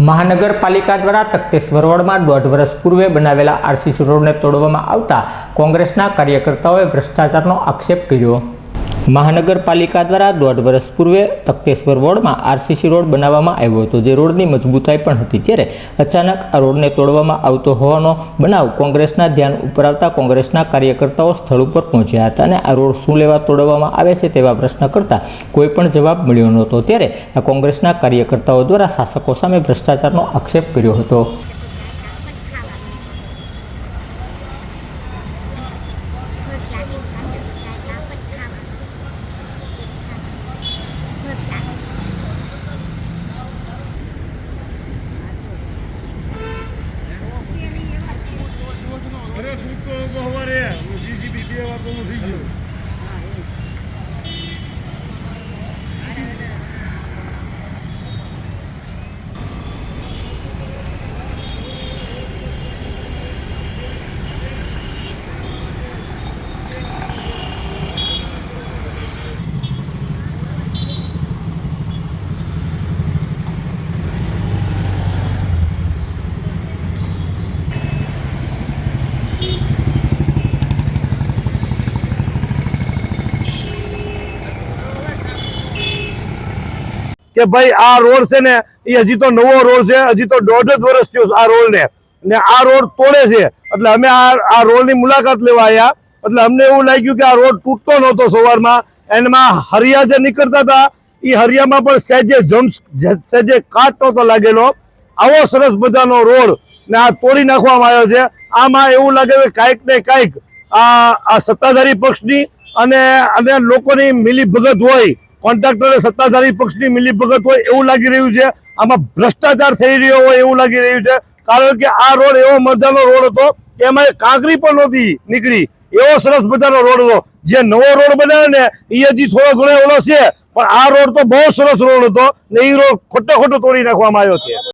મહાનગરપાલિકા દ્વારા તખતેશ્વર રોડમાં 1.5 વર્ષ પૂર્વે બનાવેલા આરસીસી રોડને તોડવામાં આવતા કોંગ્રેસના કાર્યકર્તાઓએ ભ્રષ્ટાચારનો આક્ષેપ કર્યો। મહાનગરપાલિકા દ્વારા 1.5 વર્ષ પૂર્વે તખતેશ્વર રોડમાં આરસીસી રોડ બનાવવામાં આવ્યો હતો, જે રોડની મજબૂતાઈ પણ હતી। ત્યારે અચાનક આ રોડને તોડવામાં આવતો હોવાનો બનાવ કોંગ્રેસના ધ્યાન ઉપર આવતા કોંગ્રેસના કાર્યકર્તાઓ સ્થળ ઉપર પહોંચ્યા હતા અને આ રોડ શું લેવા તોડવામાં આવે છે તેવા પ્રશ્ન કરતા કોઈ પણ જવાબ મળ્યો નહોતો। ત્યારે આ કોંગ્રેસના કાર્યકર્તાઓ દ્વારા શાસકો સામે ભ્રષ્ટાચારનો આક્ષેપ કર્યો હતો। अरे तू तो हमारे जीजीबी देवा को થઈ ગયો। કે ભાઈ આ રોડ છે ને એ હજી તો નવો રોડ છે, હજી તો 1.5 વર્ષ થયો આ રોડ ને આ રોડ તોડે છે। એટલે અમે આ રોડની મુલાકાત લેવા આવ્યા। એટલે અમને એવું લાગ્યું કે આ રોડ તૂટતો નહોતો સવારમાં, એમાં હરિયા જે નીકળતા હતા એ હરિયામાં પણ સહેજે કાટ નહોતો લાગેલો। આવો સરસ મજાનો રોડ ને આ તોડી નાખવામાં આવ્યો છે। આમાં એવું લાગે કે કાંઈક ને કાંઈક આ સત્તાધારી પક્ષની અને લોકોની મિલીભગત હોય, કોન્ટ્રાક્ટરે સત્તાધારી પક્ષની મિલીભગત હોય એવું લાગી રહ્યું છે। આમાં ભ્રષ્ટાચાર થઈ રહ્યો હોય એવું લાગી રહ્યું છે, કારણ કે આ રોડ એવો મજાનો રોડ હતો કે એમાં કાંકરી પણ નહોતી નીકળી, એવો સરસ મજાનો રોડ હતો। જે નવો રોડ બનાવે ને એ હજી થોડો ઘણો ઓલો છે, પણ આ રોડ તો બહુ સરસ રોડ હતો ને એ રોડ ખોટો તોડી નાખવામાં આવ્યો છે।